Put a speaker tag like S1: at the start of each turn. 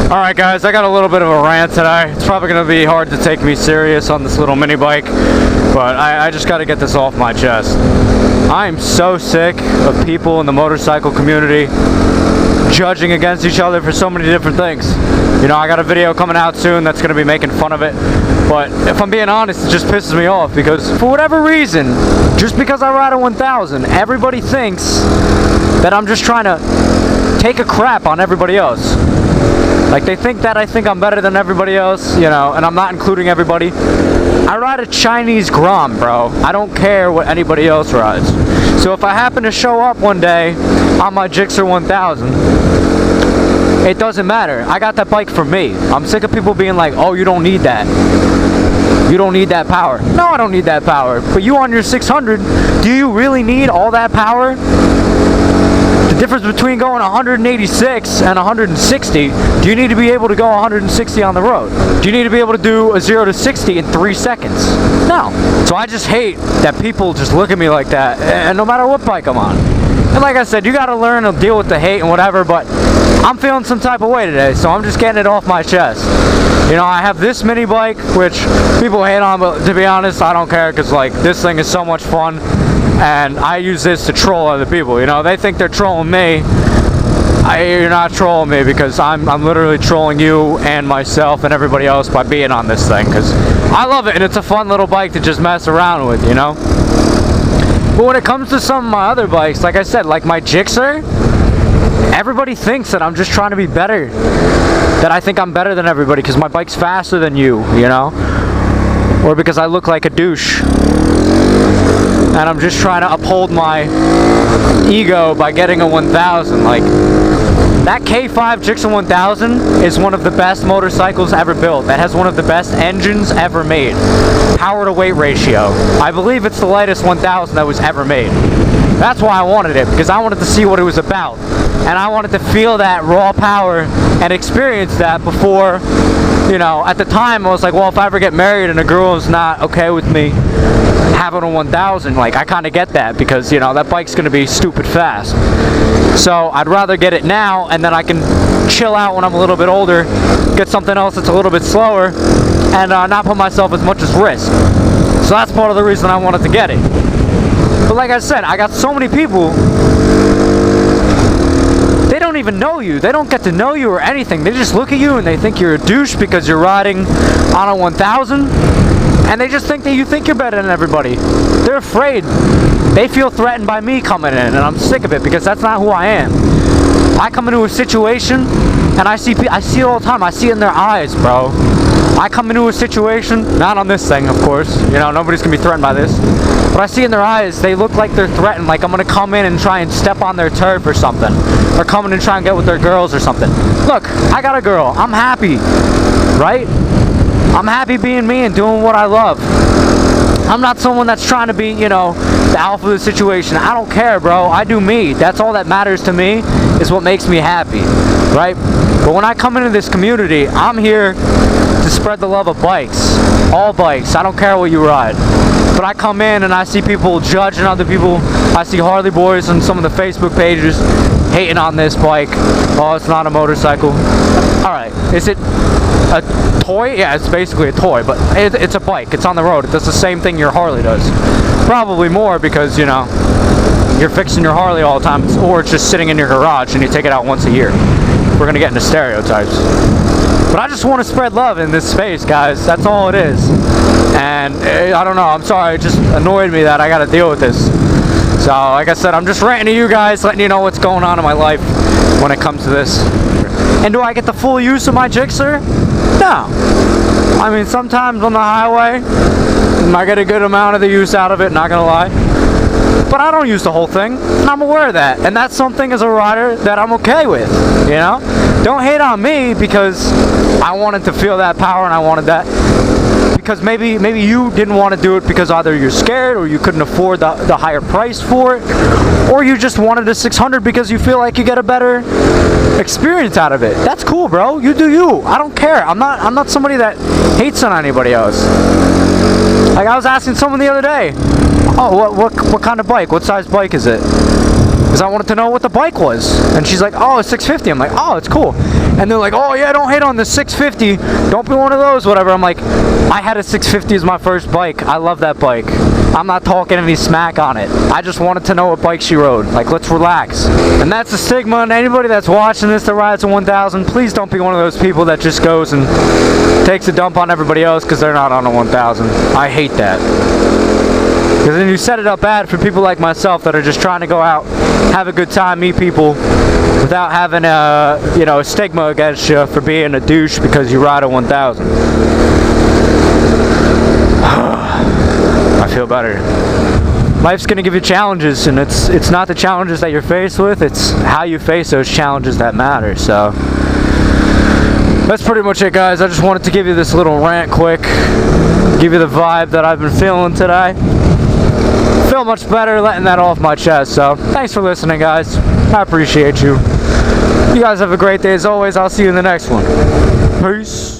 S1: Alright guys, I got a little bit of a rant today. It's probably going to be hard to take me serious on this little mini bike, but I just got to get this off my chest. I am so sick of people in the motorcycle community judging against each other for so many different things. You know, I got a video coming out soon that's going to be making fun of it, but if I'm being honest, it just pisses me off because for whatever reason, just because I ride a 1000, everybody thinks that I'm just trying to take a crap on everybody else. Like, they think that I think I'm better than everybody else, you know, and I'm not including everybody. I ride a Chinese Grom, bro. I don't care what anybody else rides. So if I happen to show up one day on my Gixxer 1000, it doesn't matter. I got that bike for me. I'm sick of people being like, oh, you don't need that. You don't need that power. No, I don't need that power. But you on your 600, do you really need all that power? The difference between going 186 and 160, do you need to be able to go 160 on the road? Do you need to be able to do a 0 to 60 in 3 seconds? No. So I just hate that people just look at me like that, and no matter what bike I'm on. And like I said, you gotta learn to deal with the hate and whatever, but I'm feeling some type of way today, so I'm just getting it off my chest. You know, I have this mini bike, which people hate on, but to be honest, I don't care, because like, this thing is so much fun. And I use this to troll other people. You know, they think they're trolling me. You're not trolling me, because I'm literally trolling you and myself and everybody else by being on this thing, because I love it and it's a fun little bike to just mess around with, you know. But when it comes to some of my other bikes, like I said, like my Gixxer, everybody thinks that I'm just trying to be better, that I think I'm better than everybody because my bike's faster than you know, or because I look like a douche. And I'm just trying to uphold my ego by getting a 1000. Like, that K5 Gixxer 1000 is one of the best motorcycles ever built. That has one of the best engines ever made. Power to weight ratio. I believe it's the lightest 1000 that was ever made. That's why I wanted it, because I wanted to see what it was about. And I wanted to feel that raw power and experience that before, you know, at the time I was like, well, if I ever get married and a girl is not okay with me having a 1000, like, I kind of get that, because, you know, that bike's going to be stupid fast. So I'd rather get it now, and then I can chill out when I'm a little bit older, get something else that's a little bit slower, and not put myself as much as risk. So that's part of the reason I wanted to get it. But like I said, I got so many people, they don't even know you. They don't get to know you or anything. They just look at you and they think you're a douche because you're riding on a 1000. And they just think that you think you're better than everybody. They're afraid. They feel threatened by me coming in, and I'm sick of it, because that's not who I am. I come into a situation, and I see it all the time. I see it in their eyes, bro. I come into a situation, not on this thing, of course. You know, nobody's gonna be threatened by this. But I see in their eyes, they look like they're threatened, like I'm gonna come in and try and step on their turf or something. Or come in and try and get with their girls or something. Look, I got a girl. I'm happy, right? I'm happy being me and doing what I love. I'm not someone that's trying to be, you know, the alpha of the situation. I don't care, bro. I do me. That's all that matters to me, is what makes me happy, right? But when I come into this community, I'm here to spread the love of bikes. All bikes. I don't care what you ride. But I come in and I see people judging other people. I see Harley boys on some of the Facebook pages hating on this bike. Oh, it's not a motorcycle. Alright, is it a toy? Yeah, it's basically a toy, but it's a bike. It's on the road. It does the same thing your Harley does. Probably more, because, you know, you're fixing your Harley all the time, or it's just sitting in your garage and you take it out once a year. We're gonna get into stereotypes. But I just want to spread love in this space, guys. That's all it is. And I don't know, I'm sorry, it just annoyed me that I gotta deal with this. So, like I said, I'm just ranting to you guys, letting you know what's going on in my life when it comes to this. And do I get the full use of my Gixxer? No. I mean, sometimes on the highway, I get a good amount of the use out of it, not gonna lie. But I don't use the whole thing, and I'm aware of that. And that's something as a rider that I'm okay with, you know? Don't hate on me because I wanted to feel that power and I wanted that. Because maybe you didn't want to do it because either you're scared or you couldn't afford the higher price for it, or you just wanted a 600 because you feel like you get a better experience out of it. That's cool, bro. You do you. I don't care. I'm not somebody that hates on anybody else. Like, I was asking someone the other day, oh, what kind of bike? What size bike is it? because I wanted to know what the bike was. And she's like, oh, it's 650. I'm like, oh, it's cool. And they're like, oh yeah, don't hate on the 650. Don't be one of those, whatever. I'm like, I had a 650 as my first bike. I love that bike. I'm not talking any smack on it. I just wanted to know what bike she rode. Like, let's relax. And that's the stigma. And anybody that's watching this that rides a 1000, please don't be one of those people that just goes and takes a dump on everybody else because they're not on a 1000. I hate that. Because then you set it up bad for people like myself that are just trying to go out, have a good time, meet people, without having a, a stigma against you for being a douche because you ride a 1000. I feel better. Life's gonna give you challenges, and it's not the challenges that you're faced with, it's how you face those challenges that matter. So that's pretty much it, guys. I just wanted to give you this little rant quick, give you the vibe that I've been feeling today. Feel much better letting that off my chest. So thanks for listening, guys. I appreciate you. You guys have a great day as always. I'll see you in the next one. Peace.